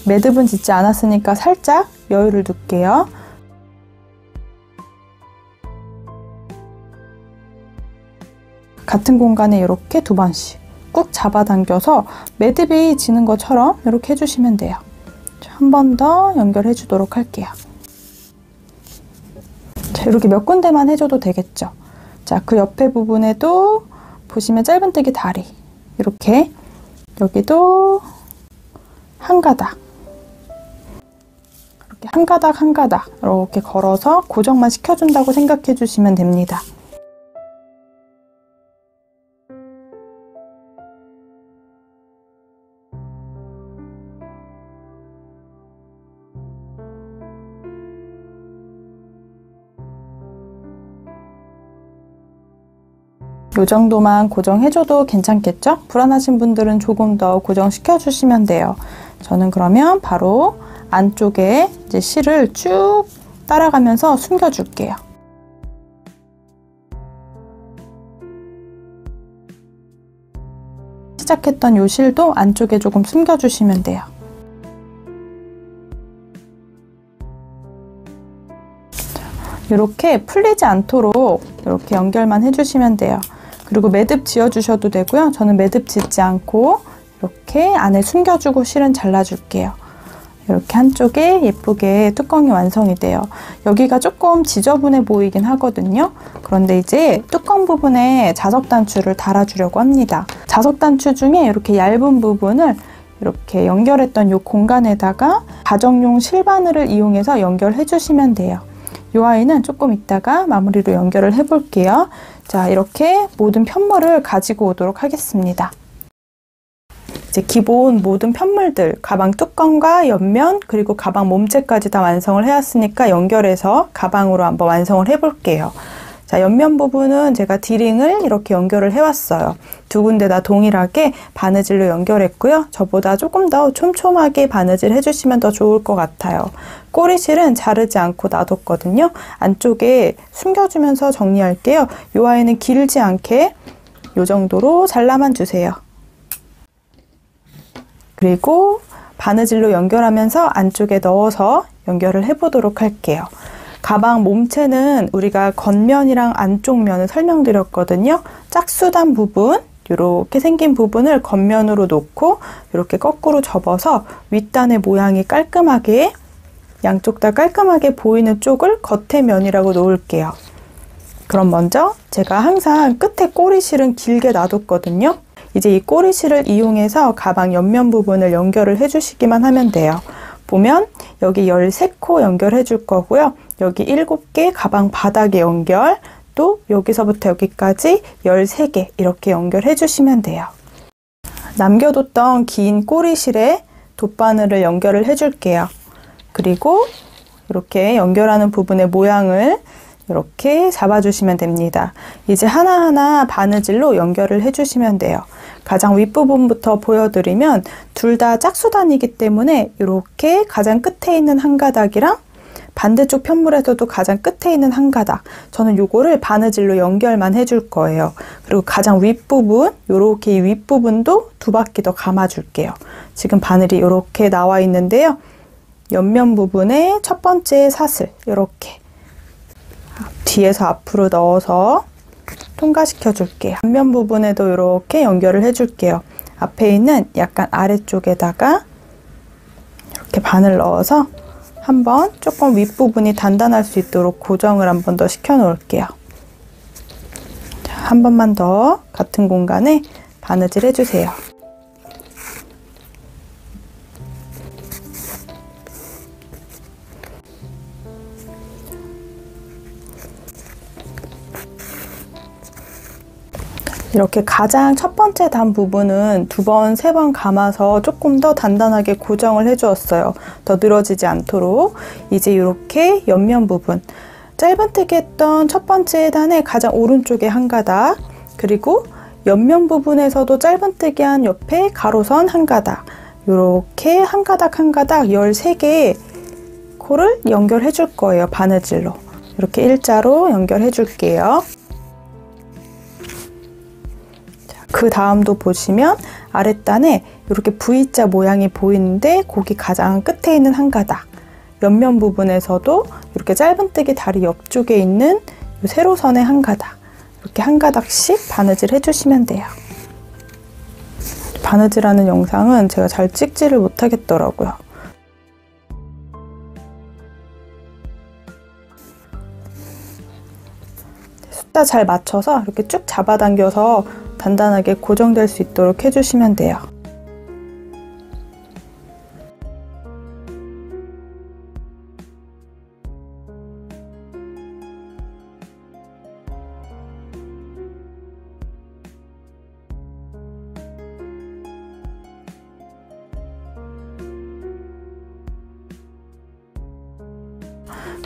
매듭은 짓지 않았으니까 살짝 여유를 둘게요. 같은 공간에 이렇게 2번씩 꾹 잡아당겨서 매듭이 지는 것처럼 이렇게 해주시면 돼요. 한 번 더 연결해 주도록 할게요. 자, 이렇게 몇 군데만 해줘도 되겠죠. 자, 그 옆에 부분에도 보시면 짧은뜨기 다리 이렇게 여기도 한 가닥 이렇게 한 가닥 한 가닥 이렇게 걸어서 고정만 시켜준다고 생각해 주시면 됩니다. 이 정도만 고정해줘도 괜찮겠죠? 불안하신 분들은 조금 더 고정시켜 주시면 돼요. 저는 그러면 바로 안쪽에 이제 실을 쭉 따라가면서 숨겨줄게요. 시작했던 이 실도 안쪽에 조금 숨겨주시면 돼요. 이렇게 풀리지 않도록 이렇게 연결만 해주시면 돼요. 그리고 매듭 지어주셔도 되고요. 저는 매듭 짓지 않고 이렇게 안에 숨겨주고 실은 잘라줄게요. 이렇게 한쪽에 예쁘게 뚜껑이 완성이 돼요. 여기가 조금 지저분해 보이긴 하거든요. 그런데 이제 뚜껑 부분에 자석 단추를 달아주려고 합니다. 자석 단추 중에 이렇게 얇은 부분을 이렇게 연결했던 이 공간에다가 가정용 실바늘을 이용해서 연결해 주시면 돼요. 이 아이는 조금 이따가 마무리로 연결을 해 볼게요. 자, 이렇게 모든 편물을 가지고 오도록 하겠습니다. 이제 기본 모든 편물들, 가방 뚜껑과 옆면 그리고 가방 몸체까지 다 완성을 해왔으니까 연결해서 가방으로 한번 완성을 해 볼게요. 자, 옆면 부분은 제가 디링을 이렇게 연결을 해왔어요. 두 군데 다 동일하게 바느질로 연결했고요. 저보다 조금 더 촘촘하게 바느질 해주시면 더 좋을 것 같아요. 꼬리실은 자르지 않고 놔뒀거든요. 안쪽에 숨겨주면서 정리할게요. 이 아이는 길지 않게 이 정도로 잘라만 주세요. 그리고 바느질로 연결하면서 안쪽에 넣어서 연결을 해보도록 할게요. 가방 몸체는 우리가 겉면이랑 안쪽 면을 설명드렸거든요. 짝수단 부분, 이렇게 생긴 부분을 겉면으로 놓고 이렇게 거꾸로 접어서 윗단의 모양이 깔끔하게 양쪽 다 깔끔하게 보이는 쪽을 겉의 면이라고 놓을게요. 그럼 먼저 제가 항상 끝에 꼬리실은 길게 놔뒀거든요. 이제 이 꼬리실을 이용해서 가방 옆면 부분을 연결을 해주시기만 하면 돼요. 보면 여기 13코 연결해 줄 거고요. 여기 7개 가방 바닥에 연결, 또 여기서부터 여기까지 13개 이렇게 연결해 주시면 돼요. 남겨뒀던 긴 꼬리실에 돗바늘을 연결을 해줄게요. 그리고 이렇게 연결하는 부분의 모양을 이렇게 잡아주시면 됩니다. 이제 하나하나 바느질로 연결을 해주시면 돼요. 가장 윗부분부터 보여드리면 둘 다 짝수단이기 때문에 이렇게 가장 끝에 있는 한 가닥이랑 반대쪽 편물에서도 가장 끝에 있는 한 가닥, 저는 요거를 바느질로 연결만 해줄 거예요. 그리고 가장 윗부분, 요렇게 이 윗부분도 2바퀴 더 감아줄게요. 지금 바늘이 이렇게 나와 있는데요. 옆면 부분에 첫 번째 사슬 이렇게 뒤에서 앞으로 넣어서 통과시켜 줄게요. 앞면 부분에도 이렇게 연결을 해줄게요. 앞에 있는 약간 아래쪽에다가 이렇게 바늘 넣어서 한번 조금 윗부분이 단단할 수 있도록 고정을 한 번 더 시켜 놓을게요. 한 번만 더 같은 공간에 바느질 해주세요. 이렇게 가장 첫 번째 단 부분은 2번, 3번 감아서 조금 더 단단하게 고정을 해주었어요. 더 늘어지지 않도록. 이제 이렇게 옆면 부분, 짧은뜨기 했던 첫 번째 단의 가장 오른쪽에 한 가닥, 그리고 옆면 부분에서도 짧은뜨기한 옆에 가로선 한 가닥, 이렇게 한 가닥 한 가닥 13개의 코를 연결해 줄 거예요. 바느질로. 이렇게 일자로 연결해 줄게요. 그 다음도 보시면 아랫단에 이렇게 V자 모양이 보이는데 거기 가장 끝에 있는 한 가닥, 옆면 부분에서도 이렇게 짧은뜨기 다리 옆쪽에 있는 이 세로선의 한 가닥, 이렇게 한 가닥씩 바느질 해주시면 돼요. 바느질하는 영상은 제가 잘 찍지를 못하겠더라고요. 숫자 잘 맞춰서 이렇게 쭉 잡아당겨서 단단하게 고정될 수 있도록 해주시면 돼요.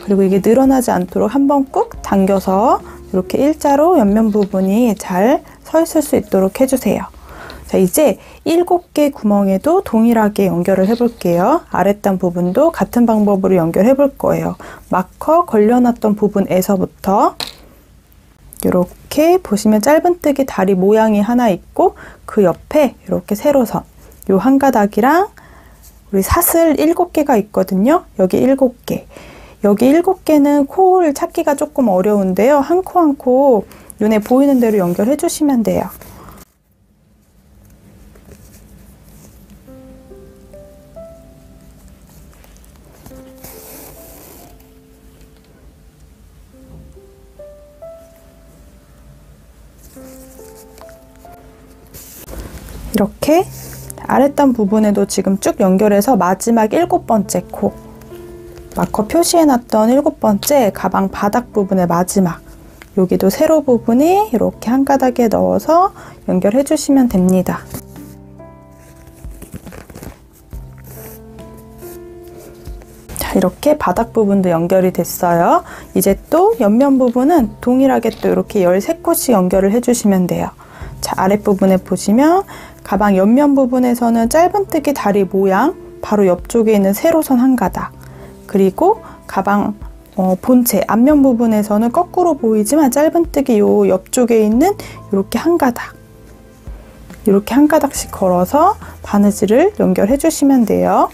그리고 이게 늘어나지 않도록 한번 꾹 당겨서 이렇게 일자로 옆면 부분이 잘 서 있을 수 있도록 해주세요. 자, 이제 7개 구멍에도 동일하게 연결을 해볼게요. 아랫단 부분도 같은 방법으로 연결해 볼 거예요. 마커 걸려놨던 부분에서부터 이렇게 보시면 짧은뜨기 다리 모양이 하나 있고 그 옆에 이렇게 세로선 요 한 가닥이랑 우리 사슬 7개가 있거든요. 여기 7개. 여기 7개는 코를 찾기가 조금 어려운데요. 한 코 한 코 눈에 보이는 대로 연결해 주시면 돼요. 이렇게 아랫단 부분에도 지금 쭉 연결해서 마지막 7번째 코, 마커 표시해놨던 7번째 가방 바닥 부분의 마지막, 여기도 세로 부분에 이렇게 한 가닥에 넣어서 연결해 주시면 됩니다. 자, 이렇게 바닥 부분도 연결이 됐어요. 이제 또 옆면 부분은 동일하게 또 이렇게 13코씩 연결을 해주시면 돼요. 자, 아랫부분에 보시면 가방 옆면 부분에서는 짧은뜨기 다리 모양 바로 옆쪽에 있는 세로선 한 가닥, 그리고 가방 본체 앞면 부분에서는 거꾸로 보이지만 짧은뜨기 요 옆쪽에 있는 이렇게 한 가닥, 이렇게 한 가닥씩 걸어서 바느질을 연결해 주시면 돼요.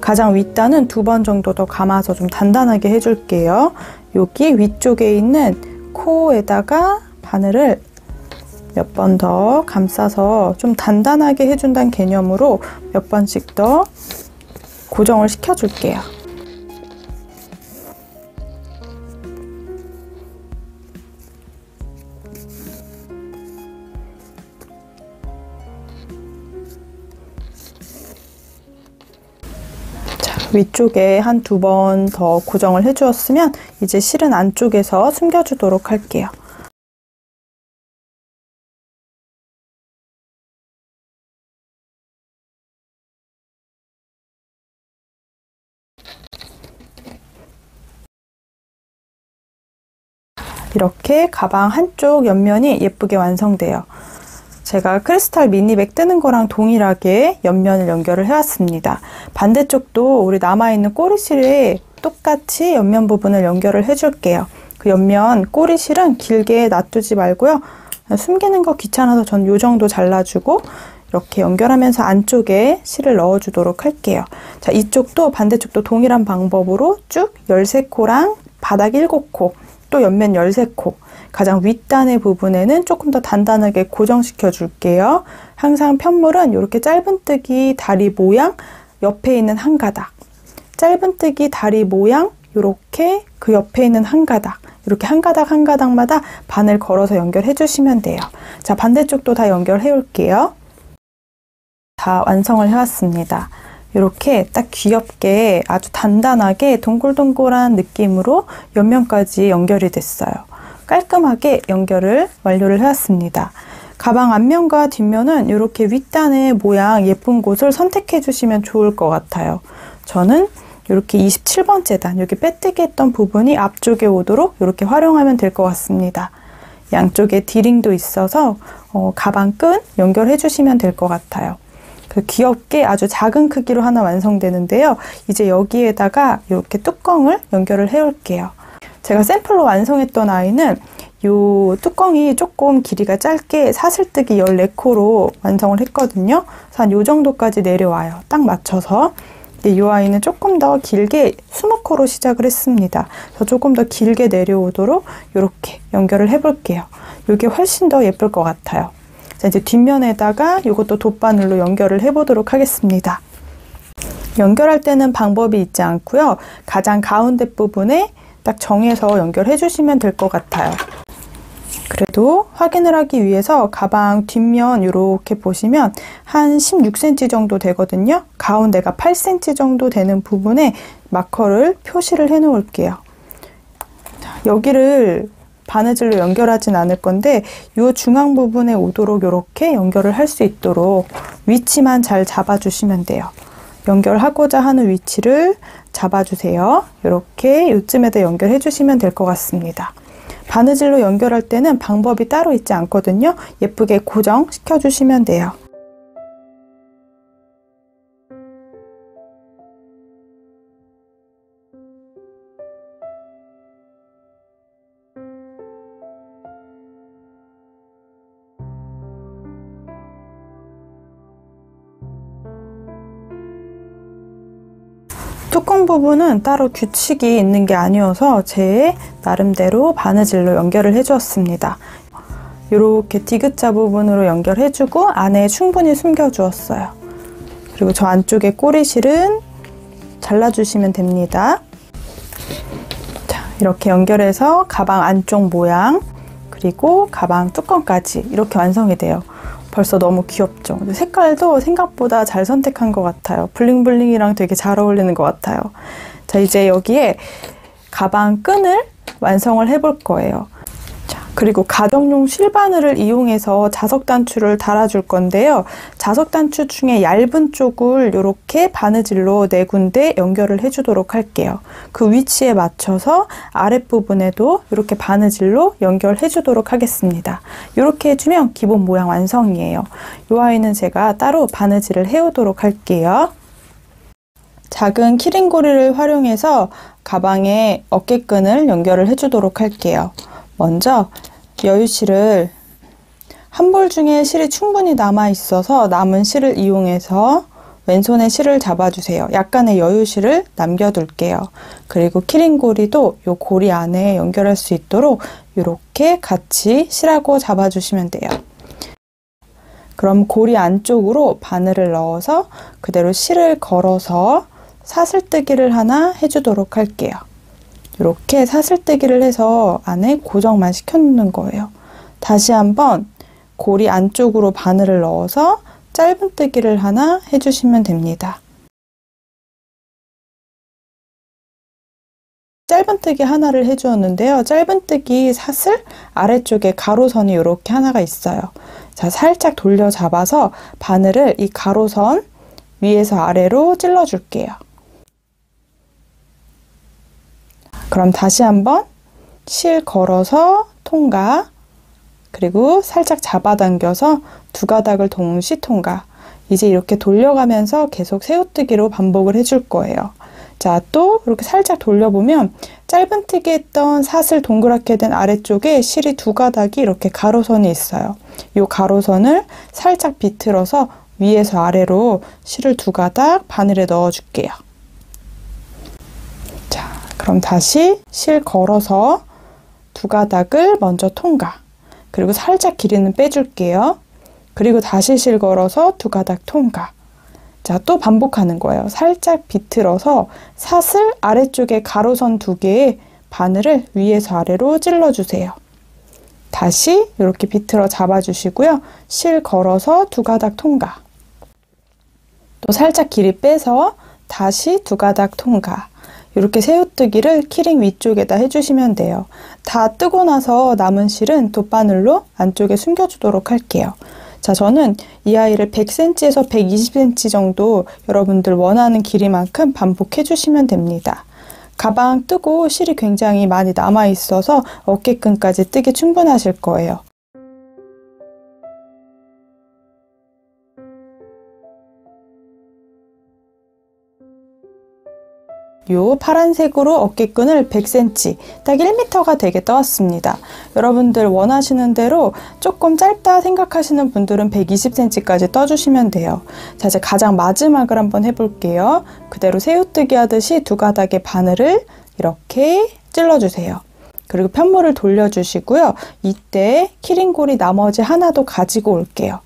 가장 윗단은 2번 정도 더 감아서 좀 단단하게 해줄게요. 여기 위쪽에 있는 코에다가 바늘을 몇 번 더 감싸서 좀 단단하게 해준다는 개념으로 몇 번씩 더 고정을 시켜줄게요. 위쪽에 한 2번 더 고정을 해주었으면 이제 실은 안쪽에서 숨겨주도록 할게요. 이렇게 가방 한쪽 옆면이 예쁘게 완성돼요. 제가 크리스탈 미니백 뜨는 거랑 동일하게 옆면을 연결을 해왔습니다. 반대쪽도 우리 남아있는 꼬리실에 똑같이 옆면 부분을 연결을 해줄게요. 그 옆면 꼬리실은 길게 놔두지 말고요. 숨기는 거 귀찮아서 전 요 정도 잘라주고 이렇게 연결하면서 안쪽에 실을 넣어주도록 할게요. 자, 이쪽도 반대쪽도 동일한 방법으로 쭉 13코랑 바닥 7코, 또 옆면 13코, 가장 윗단의 부분에는 조금 더 단단하게 고정시켜 줄게요. 항상 편물은 이렇게 짧은뜨기 다리 모양 옆에 있는 한 가닥, 짧은뜨기 다리 모양 이렇게 그 옆에 있는 한 가닥, 이렇게 한 가닥 한 가닥마다 바늘 걸어서 연결해 주시면 돼요. 자, 반대쪽도 다 연결해 올게요. 다 완성을 해왔습니다. 이렇게 딱 귀엽게 아주 단단하게 동글동글한 느낌으로 옆면까지 연결이 됐어요. 깔끔하게 연결을 완료를 해왔습니다. 가방 앞면과 뒷면은 이렇게 윗단의 모양 예쁜 곳을 선택해 주시면 좋을 것 같아요. 저는 이렇게 27번째 단, 여기 빼뜨기 했던 부분이 앞쪽에 오도록 이렇게 활용하면 될 것 같습니다. 양쪽에 디링도 있어서 가방 끈 연결해 주시면 될 것 같아요. 귀엽게 아주 작은 크기로 하나 완성되는데요. 이제 여기에다가 이렇게 뚜껑을 연결을 해 올게요. 제가 샘플로 완성했던 아이는 이 뚜껑이 조금 길이가 짧게 사슬뜨기 14코로 완성을 했거든요. 그래서 한 이 정도까지 내려와요. 딱 맞춰서. 이 아이는 조금 더 길게 20코로 시작을 했습니다. 그래서 조금 더 길게 내려오도록 이렇게 연결을 해 볼게요. 이게 훨씬 더 예쁠 것 같아요. 자, 이제 뒷면에다가 이것도 돗바늘로 연결을 해 보도록 하겠습니다. 연결할 때는 방법이 있지 않고요. 가장 가운데 부분에 딱 정해서 연결해 주시면 될 것 같아요. 그래도 확인을 하기 위해서 가방 뒷면 이렇게 보시면 한 16cm 정도 되거든요. 가운데가 8cm 정도 되는 부분에 마커를 표시를 해 놓을게요. 여기를 바느질로 연결하진 않을 건데 이 중앙 부분에 오도록 이렇게 연결을 할 수 있도록 위치만 잘 잡아주시면 돼요. 연결하고자 하는 위치를 잡아주세요. 이렇게 이쯤에다 연결해 주시면 될 것 같습니다. 바느질로 연결할 때는 방법이 따로 있지 않거든요. 예쁘게 고정시켜 주시면 돼요. 뚜껑 부분은 따로 규칙이 있는 게 아니어서 제 나름대로 바느질로 연결을 해주었습니다. 이렇게 디귿자 부분으로 연결해주고 안에 충분히 숨겨주었어요. 그리고 저 안쪽에 꼬리실은 잘라주시면 됩니다. 자, 이렇게 연결해서 가방 안쪽 모양 그리고 가방 뚜껑까지 이렇게 완성이 돼요. 벌써 너무 귀엽죠? 색깔도 생각보다 잘 선택한 것 같아요. 블링블링이랑 되게 잘 어울리는 것 같아요. 자, 이제 여기에 가방 끈을 완성을 해볼 거예요. 자, 그리고 가정용 실바늘을 이용해서 자석 단추를 달아줄 건데요. 자석 단추 중에 얇은 쪽을 이렇게 바느질로 4군데 연결을 해주도록 할게요. 그 위치에 맞춰서 아랫부분에도 이렇게 바느질로 연결해 주도록 하겠습니다. 이렇게 해주면 기본 모양 완성이에요. 이 아이는 제가 따로 바느질을 해오도록 할게요. 작은 키링고리를 활용해서 가방에 어깨끈을 연결을 해주도록 할게요. 먼저 여유실을 한 볼 중에 실이 충분히 남아 있어서 남은 실을 이용해서 왼손에 실을 잡아주세요. 약간의 여유실을 남겨둘게요. 그리고 키링고리도 이 고리 안에 연결할 수 있도록 이렇게 같이 실하고 잡아주시면 돼요. 그럼 고리 안쪽으로 바늘을 넣어서 그대로 실을 걸어서 사슬뜨기를 하나 해주도록 할게요. 이렇게 사슬뜨기를 해서 안에 고정만 시켜놓는 거예요. 다시 한번 고리 안쪽으로 바늘을 넣어서 짧은뜨기를 하나 해주시면 됩니다. 짧은뜨기 하나를 해주었는데요. 짧은뜨기 사슬 아래쪽에 가로선이 이렇게 하나가 있어요. 자, 살짝 돌려 잡아서 바늘을 이 가로선 위에서 아래로 찔러줄게요. 그럼 다시 한번 실 걸어서 통과, 그리고 살짝 잡아당겨서 두 가닥을 동시 통과. 이제 이렇게 돌려가면서 계속 새우뜨기로 반복을 해줄 거예요. 자, 또 이렇게 살짝 돌려보면 짧은뜨기 했던 사슬 동그랗게 된 아래쪽에 실이 두 가닥이 이렇게 가로선이 있어요. 이 가로선을 살짝 비틀어서 위에서 아래로 실을 두 가닥 바늘에 넣어줄게요. 자, 그럼 다시 실 걸어서 두 가닥을 먼저 통과. 그리고 살짝 길이는 빼줄게요. 그리고 다시 실 걸어서 두 가닥 통과. 자, 또 반복하는 거예요. 살짝 비틀어서 사슬 아래쪽에 가로선 두 개에 바늘을 위에서 아래로 찔러주세요. 다시 이렇게 비틀어 잡아주시고요. 실 걸어서 두 가닥 통과. 또 살짝 길이 빼서 다시 두 가닥 통과. 이렇게 새우뜨기를 키링 위쪽에다 해주시면 돼요. 다 뜨고 나서 남은 실은 돗바늘로 안쪽에 숨겨주도록 할게요. 자, 저는 이 아이를 100cm에서 120cm 정도 여러분들 원하는 길이만큼 반복해 주시면 됩니다. 가방 뜨고 실이 굉장히 많이 남아 있어서 어깨끈까지 뜨기 충분하실 거예요. 요 파란색으로 어깨끈을 100cm, 딱 1m가 되게 떠왔습니다. 여러분들 원하시는 대로 조금 짧다 생각하시는 분들은 120cm까지 떠주시면 돼요. 자, 이제 가장 마지막을 한번 해볼게요. 그대로 새우뜨기 하듯이 두 가닥의 바늘을 이렇게 찔러주세요. 그리고 편물을 돌려주시고요. 이때 키링고리 나머지 하나도 가지고 올게요.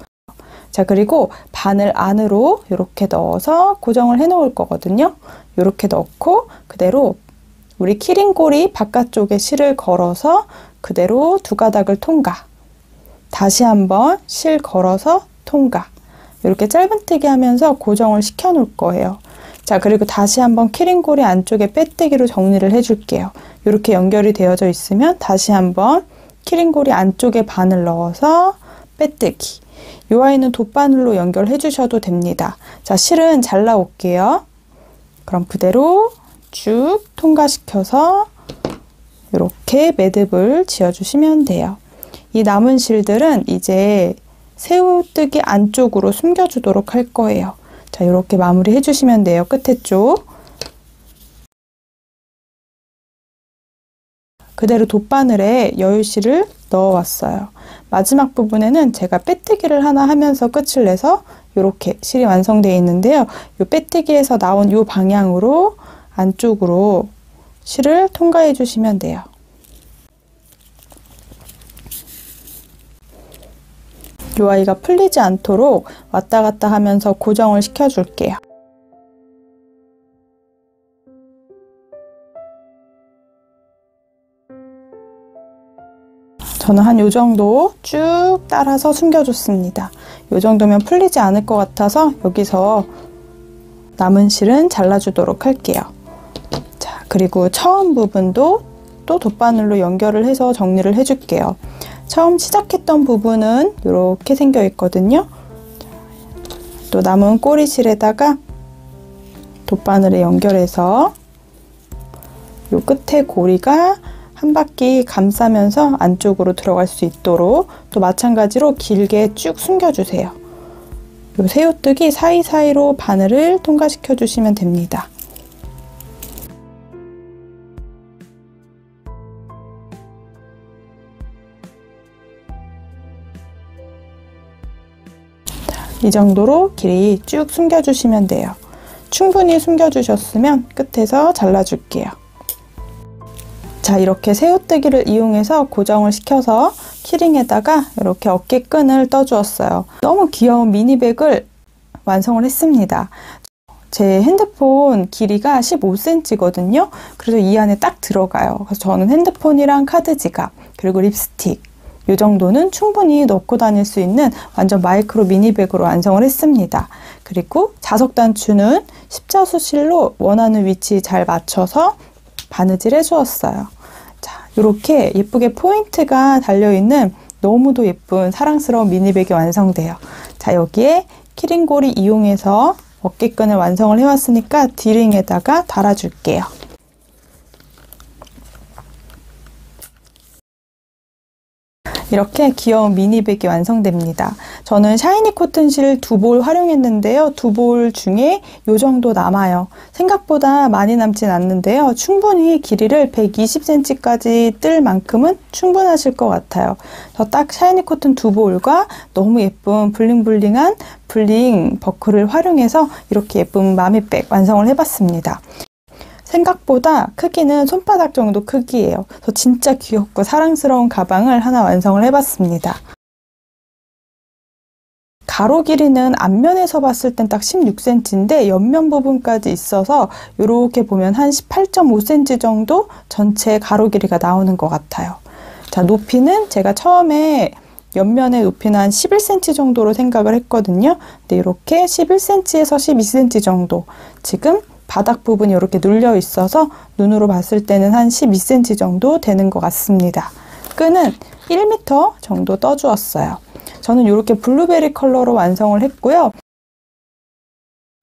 자, 그리고 바늘 안으로 이렇게 넣어서 고정을 해 놓을 거거든요. 이렇게 넣고 그대로 우리 키링고리 바깥쪽에 실을 걸어서 그대로 두 가닥을 통과. 다시 한번 실 걸어서 통과. 이렇게 짧은뜨기 하면서 고정을 시켜 놓을 거예요. 자, 그리고 다시 한번 키링고리 안쪽에 빼뜨기로 정리를 해줄게요. 이렇게 연결이 되어져 있으면 다시 한번 키링고리 안쪽에 바늘 넣어서 빼뜨기. 이 아이는 돗바늘로 연결해 주셔도 됩니다. 자, 실은 잘라 올게요. 그럼 그대로 쭉 통과시켜서 이렇게 매듭을 지어주시면 돼요. 이 남은 실들은 이제 새우뜨기 안쪽으로 숨겨주도록 할 거예요. 자, 이렇게 마무리 해주시면 돼요. 끝에 쪽. 그대로 돗바늘에 여유실을 넣어왔어요. 마지막 부분에는 제가 빼뜨기를 하나 하면서 끝을 내서 이렇게 실이 완성되어 있는데요. 이 빼뜨기에서 나온 이 방향으로 안쪽으로 실을 통과해 주시면 돼요. 이 아이가 풀리지 않도록 왔다 갔다 하면서 고정을 시켜줄게요. 저는 한 요 정도 쭉 따라서 숨겨줬습니다. 요 정도면 풀리지 않을 것 같아서 여기서 남은 실은 잘라주도록 할게요. 자, 그리고 처음 부분도 또 돗바늘로 연결을 해서 정리를 해줄게요. 처음 시작했던 부분은 이렇게 생겨 있거든요. 또 남은 꼬리실에다가 돗바늘에 연결해서 요 끝에 고리가 한 바퀴 감싸면서 안쪽으로 들어갈 수 있도록 또 마찬가지로 길게 쭉 숨겨주세요. 요 새우뜨기 사이사이로 바늘을 통과시켜 주시면 됩니다. 이 정도로 길이 쭉 숨겨주시면 돼요. 충분히 숨겨주셨으면 끝에서 잘라줄게요. 자, 이렇게 새우뜨기를 이용해서 고정을 시켜서 키링에다가 이렇게 어깨끈을 떠주었어요. 너무 귀여운 미니백을 완성을 했습니다. 제 핸드폰 길이가 15cm거든요. 그래서 이 안에 딱 들어가요. 그래서 저는 핸드폰이랑 카드 지갑, 그리고 립스틱 이 정도는 충분히 넣고 다닐 수 있는 완전 마이크로 미니백으로 완성을 했습니다. 그리고 자석 단추는 십자수 실로 원하는 위치 잘 맞춰서 바느질 해주었어요. 자, 이렇게 예쁘게 포인트가 달려있는 너무도 예쁜 사랑스러운 미니백이 완성돼요. 자, 여기에 키링고리 이용해서 어깨끈을 완성을 해왔으니까 D링에다가 달아줄게요. 이렇게 귀여운 미니백이 완성됩니다. 저는 샤이니 코튼실 2볼 활용했는데요. 2볼 중에 이 정도 남아요. 생각보다 많이 남진 않는데요. 충분히 길이를 120cm까지 뜰 만큼은 충분하실 것 같아요. 저 딱 샤이니 코튼 2볼과 너무 예쁜 블링블링한 블링 버클을 활용해서 이렇게 예쁜 마미백 완성을 해봤습니다. 생각보다 크기는 손바닥 정도 크기예요. 그래서 진짜 귀엽고 사랑스러운 가방을 하나 완성을 해봤습니다. 가로 길이는 앞면에서 봤을 땐 딱 16cm인데 옆면 부분까지 있어서 이렇게 보면 한 18.5cm 정도 전체 가로 길이가 나오는 것 같아요. 자, 높이는 제가 처음에 옆면의 높이는 한 11cm 정도로 생각을 했거든요. 근데 이렇게 11cm에서 12cm 정도 지금 바닥 부분이 이렇게 눌려 있어서 눈으로 봤을 때는 한 12cm 정도 되는 것 같습니다. 끈은 1m 정도 떠주었어요. 저는 이렇게 블루베리 컬러로 완성을 했고요.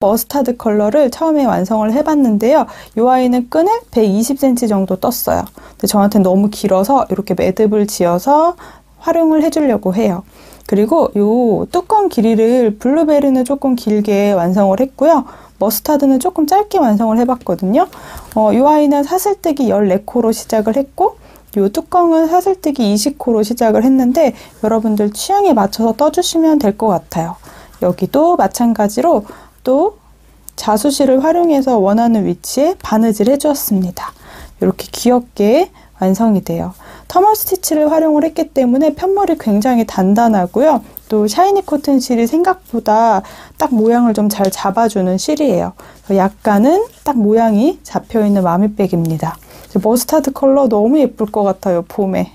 머스타드 컬러를 처음에 완성을 해봤는데요. 이 아이는 끈을 120cm 정도 떴어요. 근데 저한테 너무 길어서 이렇게 매듭을 지어서 활용을 해주려고 해요. 그리고 이 뚜껑 길이를 블루베리는 조금 길게 완성을 했고요. 머스타드는 조금 짧게 완성을 해봤거든요. 이 아이는 사슬뜨기 14코로 시작을 했고 이 뚜껑은 사슬뜨기 20코로 시작을 했는데 여러분들 취향에 맞춰서 떠주시면 될 것 같아요. 여기도 마찬가지로 또 자수실을 활용해서 원하는 위치에 바느질 해주었습니다. 이렇게 귀엽게 완성이 돼요. 터멀 스티치를 활용을 했기 때문에 편물이 굉장히 단단하고요. 또 샤이니 코튼 실이 생각보다 딱 모양을 좀 잘 잡아주는 실이에요. 약간은 딱 모양이 잡혀있는 마미백입니다. 머스타드 컬러 너무 예쁠 것 같아요, 봄에.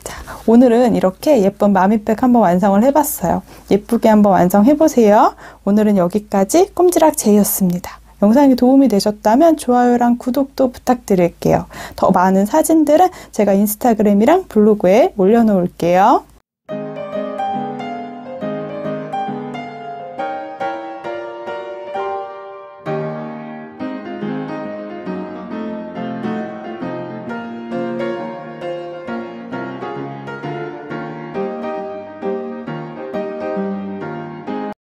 자, 오늘은 이렇게 예쁜 마미백 한번 완성을 해봤어요. 예쁘게 한번 완성해보세요. 오늘은 여기까지 꼼지락 제이였습니다. 영상이 도움이 되셨다면 좋아요랑 구독도 부탁드릴게요. 더 많은 사진들은 제가 인스타그램이랑 블로그에 올려놓을게요.